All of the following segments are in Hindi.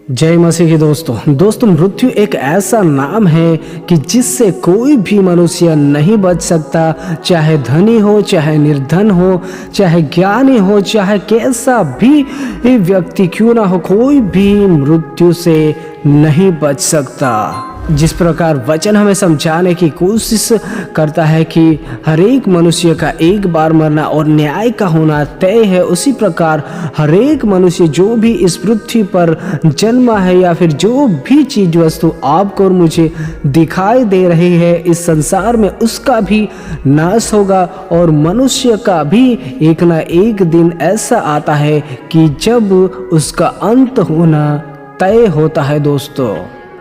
जय मसीह की दोस्तों मृत्यु एक ऐसा नाम है कि जिससे कोई भी मनुष्य नहीं बच सकता। चाहे धनी हो, चाहे निर्धन हो, चाहे ज्ञानी हो, चाहे कैसा भी व्यक्ति क्यों ना हो, कोई भी मृत्यु से नहीं बच सकता। जिस प्रकार वचन हमें समझाने की कोशिश करता है कि हर एक मनुष्य का एक बार मरना और न्याय का होना तय है, उसी प्रकार हर एक मनुष्य जो भी इस पृथ्वी पर जन्मा है या फिर जो भी चीज वस्तु आपको और मुझे दिखाई दे रही है इस संसार में, उसका भी नाश होगा। और मनुष्य का भी एक ना एक दिन ऐसा आता है कि जब उसका अंत होना तय होता है।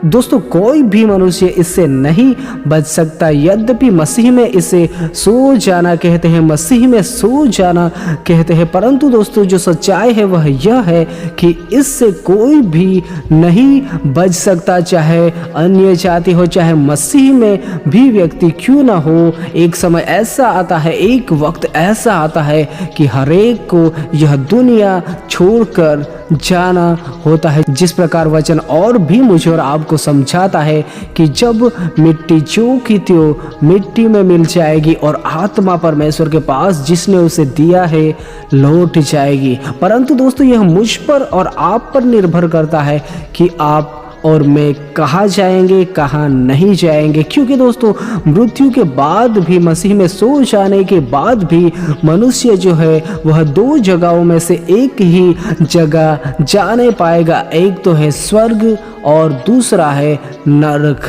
दोस्तों कोई भी मनुष्य इससे नहीं बच सकता। यद्यपि मसीह में इसे सो जाना कहते हैं, मसीह में सो जाना कहते हैं, परंतु दोस्तों जो सच्चाई है वह यह है कि इससे कोई भी नहीं बच सकता। चाहे अन्य जाति हो, चाहे मसीह में भी व्यक्ति क्यों ना हो, एक समय ऐसा आता है, एक वक्त ऐसा आता है कि हर एक को यह दुनिया छोड़कर जाना होता है। जिस प्रकार वचन और भी मुझे और आपको समझाता है कि जब मिट्टी जो की त्यों मिट्टी में मिल जाएगी और आत्मा परमेश्वर के पास जिसने उसे दिया है लौट जाएगी। परंतु दोस्तों यह मुझ पर और आप पर निर्भर करता है कि आप और मैं कहाँ जाएंगे, कहाँ नहीं जाएंगे। क्योंकि दोस्तों मृत्यु के बाद भी, मसीह में सो जाने के बाद भी मनुष्य जो है वह दो जगहों में से एक ही जगह जाने पाएगा। एक तो है स्वर्ग और दूसरा है नरक।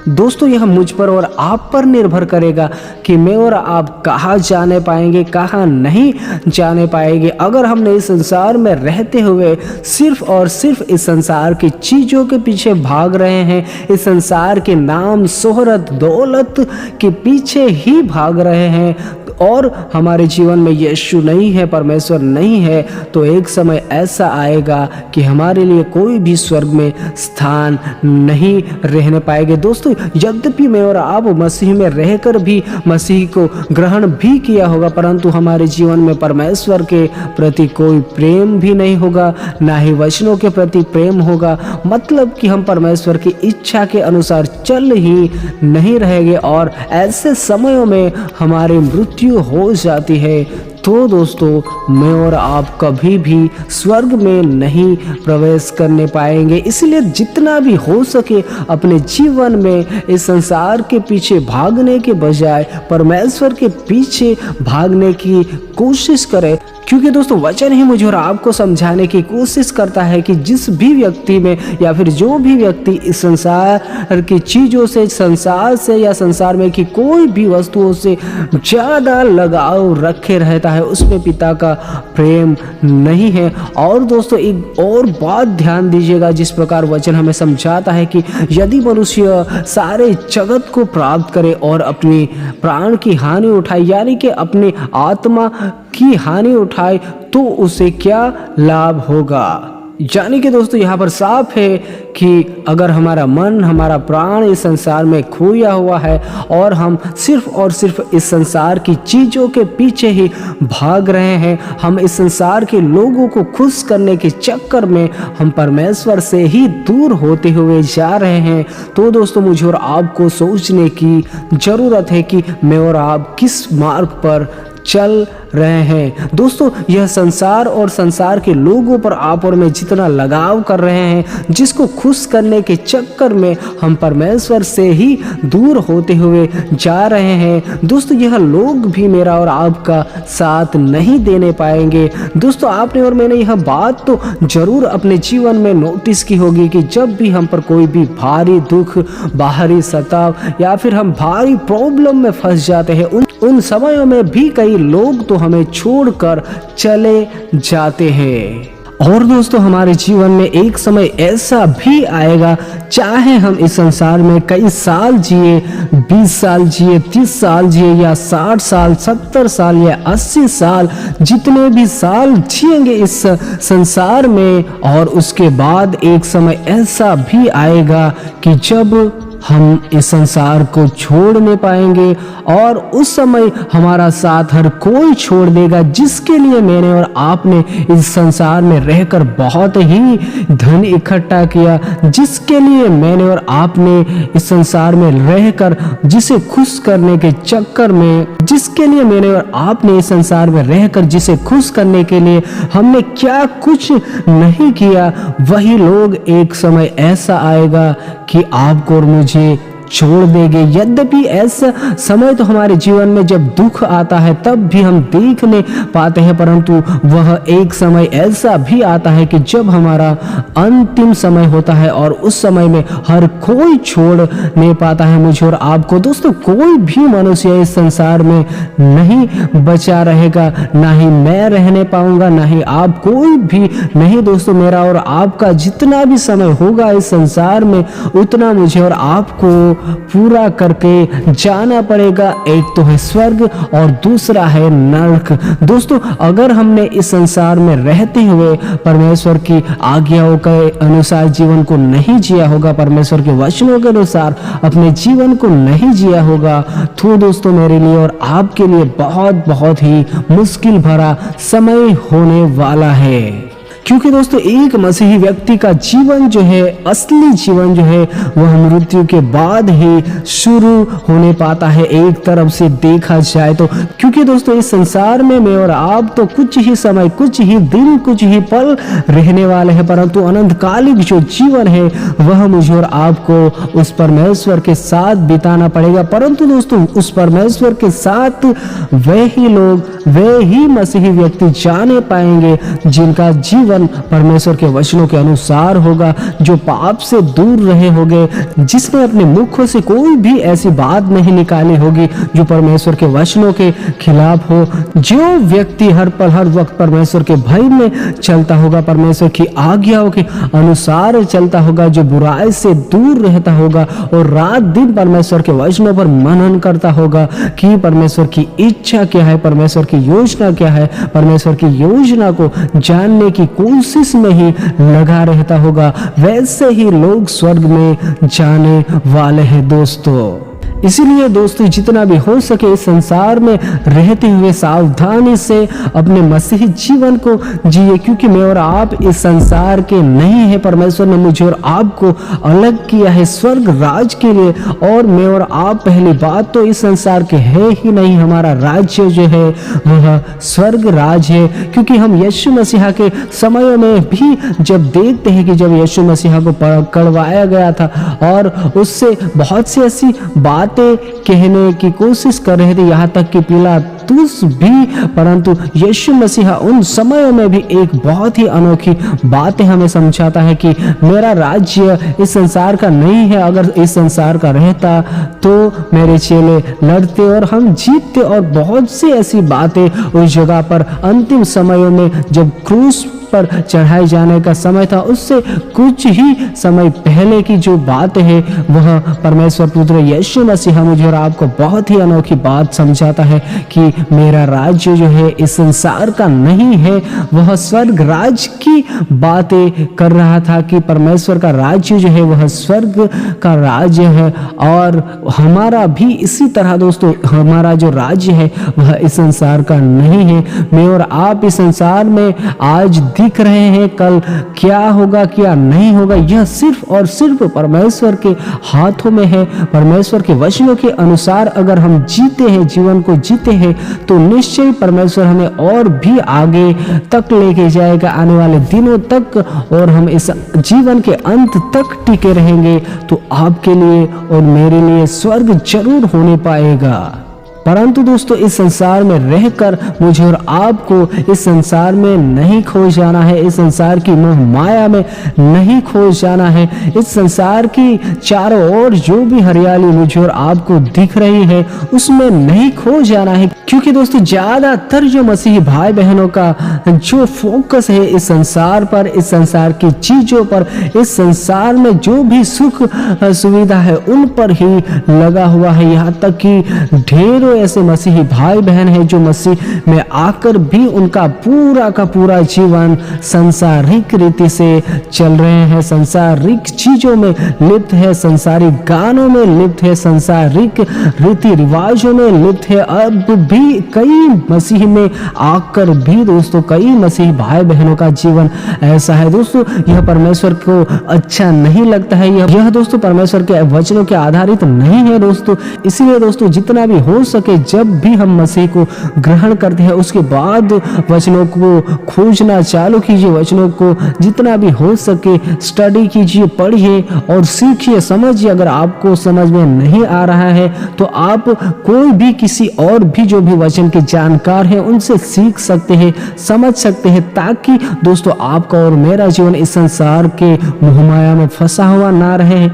दोस्तों यह मुझ पर और आप पर निर्भर करेगा कि मैं और आप कहाँ जाने पाएंगे, कहाँ नहीं जाने पाएंगे। अगर हमने इस संसार में रहते हुए सिर्फ और सिर्फ इस संसार की चीज़ों के पीछे भाग रहे हैं, इस संसार के नाम, शोहरत, दौलत के पीछे ही भाग रहे हैं और हमारे जीवन में यीशु नहीं है, परमेश्वर नहीं है, तो एक समय ऐसा आएगा कि हमारे लिए कोई भी स्वर्ग में स्थान नहीं रहने पाएंगे। दोस्तों यद्यपि मैं और आप मसीह में रहकर भी मसीह को ग्रहण भी किया होगा, परंतु हमारे जीवन में परमेश्वर के प्रति कोई प्रेम भी नहीं होगा, ना ही वचनों के प्रति प्रेम होगा। मतलब कि हम परमेश्वर की इच्छा के अनुसार चल ही नहीं रहेंगे और ऐसे समयों में हमारी मृत्यु हो जाती है। तो दोस्तों मैं और आप कभी भी स्वर्ग में नहीं प्रवेश करने पाएंगे। इसलिए जितना भी हो सके अपने जीवन में इस संसार के पीछे भागने के बजाय परमेश्वर के पीछे भागने की कोशिश करें। क्योंकि दोस्तों वचन ही मुझे और आपको समझाने की कोशिश करता है कि जिस भी व्यक्ति में या फिर जो भी व्यक्ति इस संसार की चीज़ों से, संसार से या संसार में की कोई भी वस्तुओं से ज़्यादा लगाव रखे रहता है, उसमें पिता का प्रेम नहीं है। और दोस्तों एक और बात ध्यान दीजिएगा, जिस प्रकार वचन हमें समझाता है कि यदि मनुष्य सारे जगत को प्राप्त करे और अपनी प्राण की हानि उठाए, यानी कि अपनी आत्मा की हानि उठाए, तो उसे क्या लाभ होगा। यानी कि दोस्तों यहाँ पर साफ है कि अगर हमारा मन, हमारा प्राण इस संसार में खोया हुआ है और हम सिर्फ और सिर्फ इस संसार की चीज़ों के पीछे ही भाग रहे हैं, हम इस संसार के लोगों को खुश करने के चक्कर में हम परमेश्वर से ही दूर होते हुए जा रहे हैं, तो दोस्तों मुझे और आपको सोचने की ज़रूरत है कि मैं और आप किस मार्ग पर चल रहे हैं। दोस्तों यह संसार और संसार के लोगों पर आप और मैं जितना लगाव कर रहे हैं, जिसको खुश करने के चक्कर में हम परमेश्वर से ही दूर होते हुए जा रहे हैं, दोस्तों यह लोग भी मेरा और आपका साथ नहीं देने पाएंगे। दोस्तों आपने और मैंने यह बात तो जरूर अपने जीवन में नोटिस की होगी कि जब भी हम पर कोई भी भारी दुख, बाहरी सताव या फिर हम भारी प्रॉब्लम में फंस जाते हैं, उन समयों में भी कई लोग तो हमें छोड़कर चले जाते हैं। और दोस्तों हमारे जीवन में एक समय ऐसा भी आएगा, चाहे हम इस संसार में कई साल जिए, 20 साल जिए, 30 साल जिए या 60 साल, 70 साल या 80 साल, जितने भी साल जिएंगे इस संसार में, और उसके बाद एक समय ऐसा भी आएगा कि जब हम इस संसार को छोड़ नहीं पाएंगे और उस समय हमारा साथ हर कोई छोड़ देगा, जिसके लिए मैंने और आपने इस संसार में रहकर बहुत ही धन इकट्ठा किया, जिसके लिए मैंने और आपने इस संसार में रहकर जिसे खुश करने के चक्कर में, जिसके लिए मैंने और आपने इस संसार में रहकर जिसे खुश करने के लिए हमने क्या कुछ नहीं किया, वही लोग एक समय ऐसा आएगा कि आपको और मुझे छोड़ देंगे। यद्यपि ऐसा समय तो हमारे जीवन में जब दुख आता है तब भी हम देख नहीं पाते हैं, परंतु वह एक समय ऐसा भी आता है कि जब हमारा अंतिम समय होता है और उस समय में हर कोई छोड़ नहीं पाता है मुझे और आपको। दोस्तों, कोई भी मनुष्य इस संसार में नहीं बचा रहेगा, ना ही मैं रहने पाऊंगा, ना ही आप, कोई भी नहीं। दोस्तों, मेरा और आपका जितना भी समय होगा इस संसार में उतना मुझे और आपको पूरा करके जाना पड़ेगा। एक तो है स्वर्ग और दूसरा है नरक। दोस्तों, अगर हमने इस संसार में रहते हुए परमेश्वर की आज्ञाओं के अनुसार जीवन को नहीं जिया होगा, परमेश्वर के वचनों के अनुसार अपने जीवन को नहीं जिया होगा, तो दोस्तों मेरे लिए और आपके लिए बहुत बहुत ही मुश्किल भरा समय होने वाला है। क्योंकि दोस्तों, एक मसीही व्यक्ति का जीवन जो है, असली जीवन जो है, वह मृत्यु के बाद ही शुरू होने पाता है, एक तरफ से देखा जाए तो। क्योंकि दोस्तों, इस संसार में मैं और आप तो कुछ ही समय, कुछ ही दिन, कुछ ही पल रहने वाले हैं, परंतु अनंतकालिक जो जीवन है वह मुझे और आपको उस परमेश्वर के साथ बिताना पड़ेगा। परंतु दोस्तों, उस परमेश्वर के साथ वे ही लोग, वे ही मसीही व्यक्ति जाने पाएंगे जिनका जीवन परमेश्वर के वचनों के अनुसार होगा, जो पाप से दूर रहे होंगे, जिसने अपने मुखों से कोई भी ऐसी बात नहीं निकाली होगी जो परमेश्वर के वचनों के खिलाफ हो, जो व्यक्ति हर पल हर वक्त परमेश्वर के भय में चलता होगा, परमेश्वर की आज्ञाओं के अनुसार चलता होगा, जो बुराई से दूर रहता होगा और रात दिन परमेश्वर के वचनों पर मनन करता होगा कि परमेश्वर की इच्छा क्या है, परमेश्वर की योजना क्या है, परमेश्वर की योजना को जानने की कोशिश में ही लगा रहता होगा, वैसे ही लोग स्वर्ग में जाने वाले हैं दोस्तों। इसीलिए दोस्तों, जितना भी हो सके इस संसार में रहते हुए सावधानी से अपने मसीही जीवन को जिए, क्योंकि मैं और आप इस संसार के नहीं है। परमेश्वर ने मुझे और आपको अलग किया है स्वर्ग राज के लिए, और मैं और आप पहली बात तो इस संसार के है ही नहीं। हमारा राज्य जो है वह स्वर्ग राज है, क्योंकि हम यीशु मसीहा के समय में भी जब देखते हैं कि जब यीशु मसीहा को पकड़वाया गया था और उससे बहुत सी ऐसी बातें कहने की कोशिश कर रहे थे, यहाँ तक कि पिलातुस भी, परंतु यीशु मसीहा उन समयों में भी एक बहुत ही अनोखी बातें हमें समझाता है कि मेरा राज्य इस संसार का नहीं है। अगर इस संसार का रहता तो मेरे चेले लड़ते और हम जीतते, और बहुत सी ऐसी बातें उस जगह पर अंतिम समयों में जब क्रूस पर चढ़ाए जाने का समय था, उससे कुछ ही समय पहले की जो बात है वह परमेश्वर पुत्र यीशु मसीहा मुझे और आपको बहुत ही अनोखी बात समझाता है कि मेरा राज्य जो है इस संसार का नहीं है। वह स्वर्ग राज की बातें कर रहा था कि परमेश्वर का राज्य जो है वह स्वर्ग का राज्य है, और हमारा भी इसी तरह दोस्तों, हमारा जो राज्य है वह इस संसार का नहीं है। मैं और आप इस संसार में आज दिख रहे हैं, कल क्या होगा क्या नहीं होगा यह सिर्फ और सिर्फ परमेश्वर के हाथों में है। परमेश्वर के वचनों के अनुसार अगर हम जीते हैं, जीवन को जीते हैं, तो निश्चय परमेश्वर हमें और भी आगे तक लेके जाएगा, आने वाले दिनों तक, और हम इस जीवन के अंत तक टिके रहेंगे। तो आपके लिए और मेरे लिए स्वर्ग जरूर होने पाएगा। परंतु दोस्तों, इस संसार में रहकर मुझे और आपको इस संसार में नहीं खो जाना है, इस संसार की मोह माया में नहीं खो जाना है। इस संसार की चारों ओर जो भी हरियाली मुझे और आपको दिख रही है उसमें नहीं खो जाना है, क्योंकि दोस्तों ज्यादातर जो मसीही भाई बहनों का जो फोकस है इस संसार पर, इस संसार की चीजों पर, इस संसार में जो भी सुख सुविधा है उन पर ही लगा हुआ है। यहाँ तक कि ढेरों सैकड़ों ऐसे मसीही भाई बहन हैं जो मसीह में आकर भी उनका पूरा का पूरा जीवन संसारिक रीति से चल रहे हैं, संसारिक चीजों में लिप्त है, संसारिक गानों में लिप्त है, संसारिक रीति रिवाजों में लिप्त है। अब भी कई मसीह में आकर भी दोस्तों कई मसीही भाई बहनों का जीवन ऐसा है दोस्तों, यह परमेश्वर को अच्छा नहीं लगता है। यह दोस्तों परमेश्वर के वचनों के आधारित नहीं है दोस्तों। इसीलिए दोस्तों जितना भी हो सके जब भी हम मसीह को ग्रहण करते हैं उसके बाद वचनों को खोजना चालू कीजिए, वचनों को जितना भी हो सके स्टडी कीजिए, पढ़िए और सीखिए, समझिए। अगर आपको समझ में नहीं आ रहा है तो आप कोई भी किसी और भी जो भी वचन के जानकार है उनसे सीख सकते हैं, समझ सकते हैं, ताकि दोस्तों आपका और मेरा जीवन इस संसार के मोहमाया में फंसा हुआ ना रहे,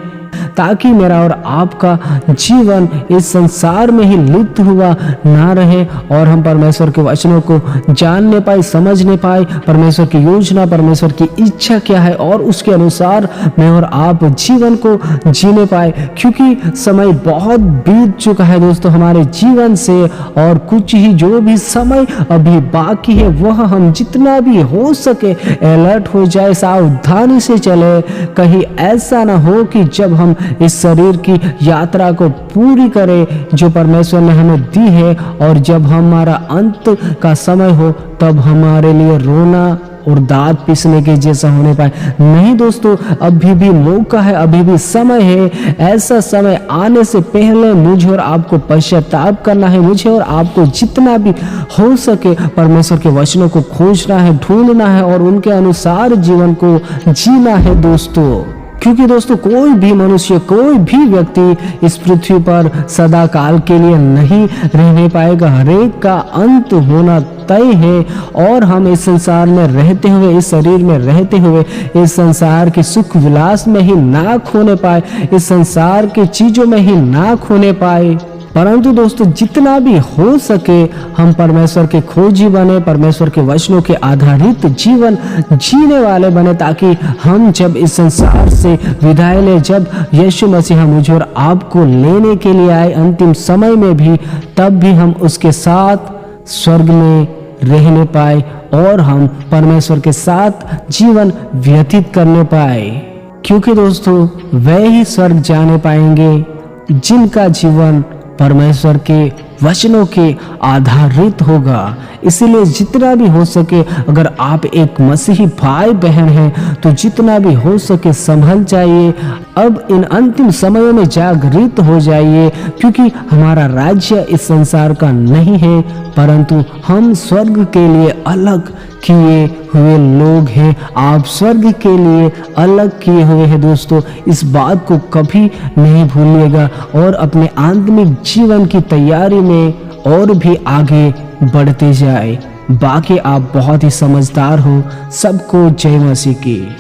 ताकि मेरा और आपका जीवन इस संसार में ही लिप्त हुआ ना रहे और हम परमेश्वर के वचनों को जानने पाए, समझने पाए, परमेश्वर की योजना, परमेश्वर की इच्छा क्या है और उसके अनुसार मैं और आप जीवन को जीने पाए। क्योंकि समय बहुत बीत चुका है दोस्तों हमारे जीवन से और कुछ ही जो भी समय अभी बाकी है वह हम जितना भी हो सके अलर्ट हो जाए, सावधानी से चले। कहीं ऐसा ना हो कि जब हम इस शरीर की यात्रा को पूरी करें जो परमेश्वर ने हमें दी है और जब हमारा अंत का समय हो तब हमारे लिए रोना और दांत पीसने के जैसा होने पाए। नहीं दोस्तों, अभी भी मौका है, अभी भी समय है। ऐसा समय आने से पहले मुझे और आपको पश्चाताप करना है, मुझे और आपको जितना भी हो सके परमेश्वर के वचनों को खोजना है, ढूंढना है और उनके अनुसार जीवन को जीना है दोस्तों। क्योंकि दोस्तों कोई भी मनुष्य, कोई भी व्यक्ति इस पृथ्वी पर सदा काल के लिए नहीं रहने पाएगा। हरेक का अंत होना तय है और हम इस संसार में रहते हुए, इस शरीर में रहते हुए इस संसार के सुख विलास में ही ना खोने पाए, इस संसार के चीजों में ही ना खोने पाए, परंतु दोस्तों जितना भी हो सके हम परमेश्वर के खोजी बने, परमेश्वर के वचनों के आधारित जीवन जीने वाले बने, ताकि हम जब इस संसार से विदाई ले, जब यीशु मसीह मुझे और आपको लेने के लिए आए अंतिम समय में भी, तब भी हम उसके साथ स्वर्ग में रहने पाए और हम परमेश्वर के साथ जीवन व्यतीत करने पाए। क्योंकि दोस्तों वे ही स्वर्ग जाने पाएंगे जिनका जीवन परमेश्वर के वचनों के आधारित होगा। इसीलिए जितना भी हो सके अगर आप एक मसीही भाई बहन हैं तो जितना भी हो सके संभल जाइए, अब इन अंतिम समयों में जागृत हो जाइए, क्योंकि हमारा राज्य इस संसार का नहीं है परंतु हम स्वर्ग के लिए अलग किए हुए लोग हैं। आप स्वर्ग के लिए अलग किए हुए हैं दोस्तों, इस बात को कभी नहीं भूलिएगा और अपने आत्मिक जीवन की तैयारी में और भी आगे बढ़ते जाए। बाकी आप बहुत ही समझदार हो। सबको जय मसीह की।